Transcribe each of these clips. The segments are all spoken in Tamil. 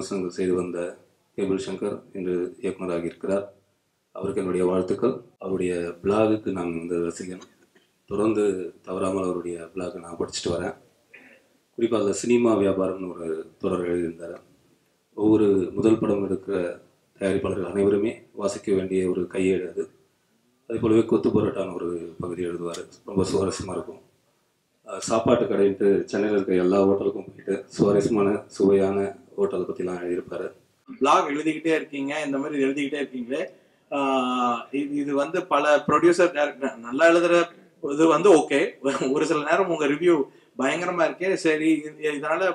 விமர்சனங்கள் செய்து வந்த கேபிள் சங்கர் இன்று இயக்குநராக இருக்கிறார். அவருக்கு என்னுடைய வாழ்த்துக்கள். அவருடைய பிளாகுக்கு நான் வந்து ரசிகன். தொடர்ந்து தவறாமல் அவருடைய பிளாகை நான் படிச்சுட்டு வரேன். குறிப்பாக அதில் சினிமா வியாபாரம்னு ஒரு தொடர் எழுதியிருந்தார். ஒவ்வொரு முதல் படம் எடுக்கிற தயாரிப்பாளர்கள் அனைவருமே வாசிக்க வேண்டிய ஒரு கையேடு அது. அதே போலவே கொத்து பரோட்டான ஒரு பகுதி எழுதுவார். ரொம்ப சுவாரஸ்யமாக இருக்கும். சாப்பாட்டு கடைன்ட்டு சென்னையில் இருக்க எல்லா ஹோட்டலுக்கும் போயிட்டு சுவாரஸ்யமான சுவையான ஹோட்டலை பற்றிலாம் எழுதியிருப்பார். பிளாக் எழுதிக்கிட்டே இருக்கீங்க, இந்த மாதிரி எழுதிக்கிட்டே இருக்கீங்களே, இது வந்து பல ப்ரொடியூசர் டைரக்டர் நல்லா எழுதுற இது வந்து ஓகே, ஒரு சில நேரம் உங்க ரிவ்யூ பயங்கரமா இருக்கே, சரி இதனால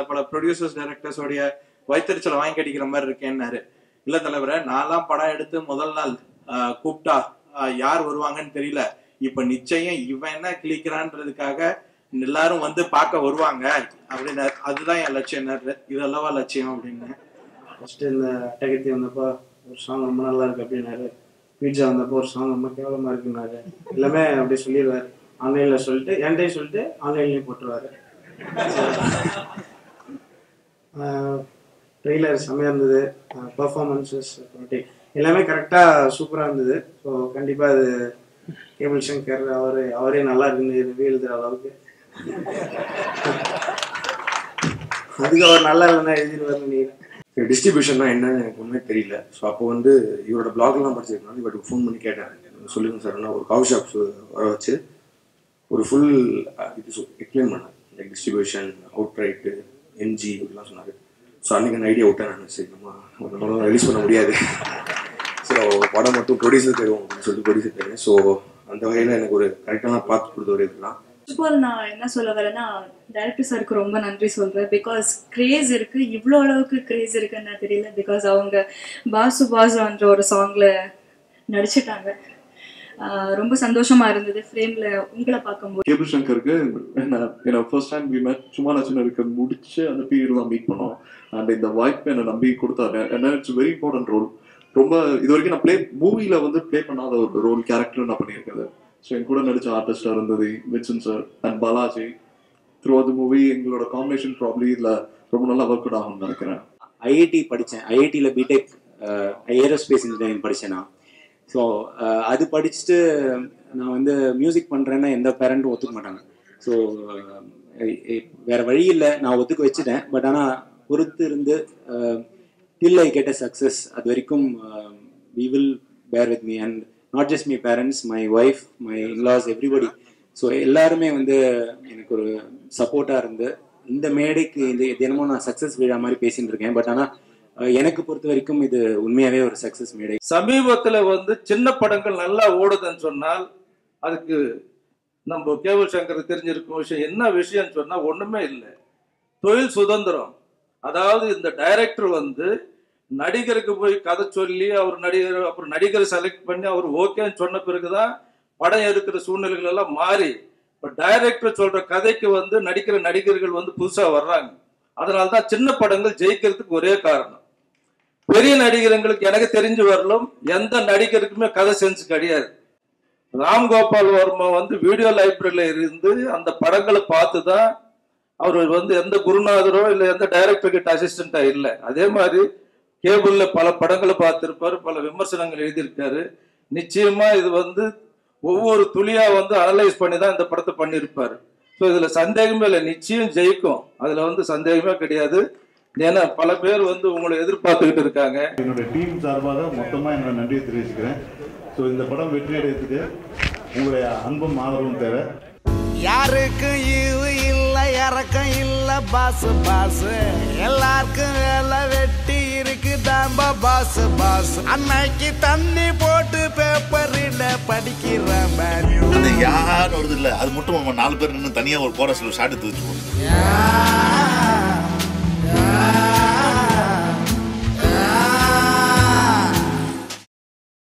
பல ப்ரொடியூசர்ஸ் டைரக்டர்ஸோடைய வைத்தறிச்சலை வாங்கி கட்டிக்கிற மாதிரி இருக்கேன்னாரு. இல்ல தலைவரை, நான்லாம் படம் எடுத்து முதல் நாள் கூப்பிட்டா யார் வருவாங்கன்னு தெரியல, இப்ப நிச்சயம் இவன் என்ன கிளிக்கிறான்றதுக்காக எல்லாரும் வந்து பார்க்க வருவாங்க அப்படின்னு, அதுதான் என் லட்சியம், இதெல்லவா லட்சியம் அப்படின்னு. ஃபர்ஸ்ட் இந்த அட்டகத்தி வந்தப்போ ஒரு சாங் ரொம்ப நல்லா இருக்கு அப்படின்னாரு. பீட்சா வந்தப்போ ஒரு சாங் ரொம்ப கேவலமா இருக்குன்னாரு. எல்லாமே அப்படி சொல்லிடுவாரு. ஆன்லைன்ல சொல்லிட்டு என்கிட்டையும் சொல்லிட்டு ஆன்லைன்லயும் போட்டுருவாரு. ட்ரெய்லர் செம்மையா இருந்தது, பர்ஃபார்மன்ஸஸ் எல்லாமே கரெக்டாக சூப்பராக இருந்தது. ஸோ கண்டிப்பாக அது கேபிள் சங்கர் அவரே நல்லா இருக்குன்னு ரிவ்யூ எழுதுகிற அளவுக்கு அதுக்கு அவர் நல்லா இல்லைன்னா எழுதிடுவார்னு நினைக்கிறேன். டிஸ்ட்ரிபியூஷன்னா என்னன்னு எனக்கு ஒன்றுமே தெரியல. ஸோ அப்போ வந்து இவரோட பிளாக்லாம் படிச்சிருக்கனால இவருக்கு ஃபோன் பண்ணி கேட்டேன், சொல்லுங்க சார். ஒரு காஃபி ஷாப்ஸ் வர வச்சு ஒரு ஃபுல் இது எக்ஸ்பிளைன் பண்ணேன், லைக் டிஸ்ட்ரிபியூஷன், அவுட் ரைட்டு, என்ஜி இப்படிலாம் சொன்னார். ஸோ அன்றைக்கி அந்த ஐடியா விட்டேன் நான். சரி நம்ம ரிலீஸ் பண்ண முடியாது, ஸோ படம் மட்டும் ப்ரொடியூசர் தருவோம் அப்படின்னு சொல்லிட்டு ப்ரொடியூசர் தருவேன். ஸோ அந்த வகையில் எனக்கு ஒரு கரெக்டான பார்த்து கொடுத்த ஒரு இதுதான். ஃபர்ஸ்ட் ஆஃப் ஆல் நான் என்ன சொல்ல வரேன்னா, டைரக்டர் சாருக்கு ரொம்ப நன்றி சொல்கிறேன். பிகாஸ் கிரேஸ் இருக்குது, இவ்வளோ அளவுக்கு கிரேஸ் இருக்குன்னு தெரியல. பிகாஸ் அவங்க பாசுன்ற ஒரு சாங்கில் நடிச்சிட்டாங்க. ரொம்ப சந்தோஷமா இருந்தது ஃப்ரேமில் உங்களை பார்க்கும்போது. கேபிள் சங்கருக்கு என்ன ஃபர்ஸ்ட் டைம் வி மேட் சும்மா நச்சுன்னு இருக்க முடிச்சு அந்த பீரியட்லாம் மீட் பண்ணோம். அண்ட் இந்த வாய்ப்பு என்னை நம்பி கொடுத்தாரு. ஏன்னா இட்ஸ் வெரி இம்பார்ட்டன்ட் ரோல். ரொம்ப இது வரைக்கும் நான் மூவியில் வந்து ப்ளே பண்ணாத ஒரு ரோல் கேரக்டர் நான் பண்ணியிருக்கேன். ஸோ என் கூட நடித்த ஆர்டிஸ்டாக இருந்தது Vinson sir and Balaji. Through அது மூவி எங்களோட காம்பினேஷன் ப்ராப்ளி இதில் ரொம்ப நல்லா ஒர்க் அவுட் ஆகும்னு நினைக்கிறேன். ஐஐடி படித்தேன். ஐஐடியில் பிடெக் ஏரோஸ்பேஸ் இன்ஜினியரிங் படித்தேன் நான். ஸோ அது படிச்சுட்டு நான் வந்து மியூசிக் பண்ணுறேன்னா எந்த பேரண்ட்டும் ஒத்துக்க மாட்டாங்க. ஸோ வேறு வழி இல்லை, நான் ஒத்துக்க வச்சுட்டேன். பட் ஆனால் பொறுத்து இருந்து till I get a success, அது வரைக்கும் we will bear with me, and not just my parents, my wife, my in-laws, everybody. So எல்லாருமே வந்து எனக்கு ஒரு சப்போர்ட்டாக இருந்து இந்த மேடைக்கு இந்த தினமும் நான் சக்ஸஸ் விழா மாதிரி பேசிட்டு இருக்கேன். பட் ஆனால் எனக்கு பொறுத்த வரைக்கும் இது உண்மையாகவே ஒரு சக்ஸஸ் மேடை. சமீபத்தில் வந்து சின்ன படங்கள் நல்லா ஓடுதுன்னு சொன்னால் அதுக்கு நம்ம கேபிள் சங்கர் தெரிஞ்சிருக்கும் விஷயம் என்ன விஷயம்னு சொன்னால் ஒன்றுமே இல்லை, தொழில் சுதந்திரம். அதாவது இந்த டைரக்டர் வந்து நடிகருக்கு போய் கதை சொல்லி அவர் நடிகர் அப்புறம் நடிகரை செலக்ட் பண்ணி அவர் ஓகேன்னு சொன்ன பிறகுதான் படம் எடுக்கிற சூழ்நிலைகள் எல்லாம் மாறி இப்போ டைரக்டர் சொல்ற கதைக்கு வந்து நடிக்கிற நடிகர்கள் வந்து புதுசா வர்றாங்க. அதனால்தான் சின்ன படங்கள் ஜெயிக்கிறதுக்கு ஒரே காரணம். பெரிய நடிகர்களுக்கு எனக்கு தெரிஞ்சு வரலும் எந்த நடிகருக்குமே கதை சென்ஸ் கிடையாது. ராம்கோபால் வர்மா வந்து வீடியோ லைப்ரரியில இருந்து அந்த படங்களை பார்த்து தான் அவர் வந்து எந்த குருநாதரோ இல்லை எந்த டைரக்டர் கிட்ட அசிஸ்டண்டா இல்லை. அதே மாதிரி கேபிள்ல பல படங்களை பார்த்திருப்பாரு, பல விமர்சனங்கள் எழுதியிருக்காரு. நிச்சயமா இது வந்து ஒவ்வொரு துளியா வந்து அனலைஸ் பண்ணி தான் இந்த படத்தை பண்ணியிருப்பாரு. ஸோ இதுல சந்தேகமே இல்லை, நிச்சயம் ஜெயிக்கும், அதுல வந்து சந்தேகமே கிடையாது. ஏன்னா பல பேர் வந்து உங்களை எதிர்பார்த்துக்கிட்டு இருக்காங்க. என்னுடைய டீம் சார்பாக மொத்தமாக என்னோட நன்றியை தெரிவிச்சுக்கிறேன். ஸோ இந்த படம் வெற்றி அடையத்துக்கு உங்களுடைய அன்பும் ஆதரவும் தேவை. யாருக்கும் ஈவு இல்லை, இறக்கம் இல்லை, பாசு பாசு எல்லாருக்கும் வேலை வெட்டி இருக்குதாம்பா பாசு பாசு. அன்னைக்கு தண்ணி போட்டு பேப்பரில் படிக்கிறேன். யாரும் வருது இல்லை, அது மட்டும் நம்ம 4 பேர் நின்று தனியாக ஒரு கோரஸில் ஷாட் எடுத்து வச்சுக்கோம்.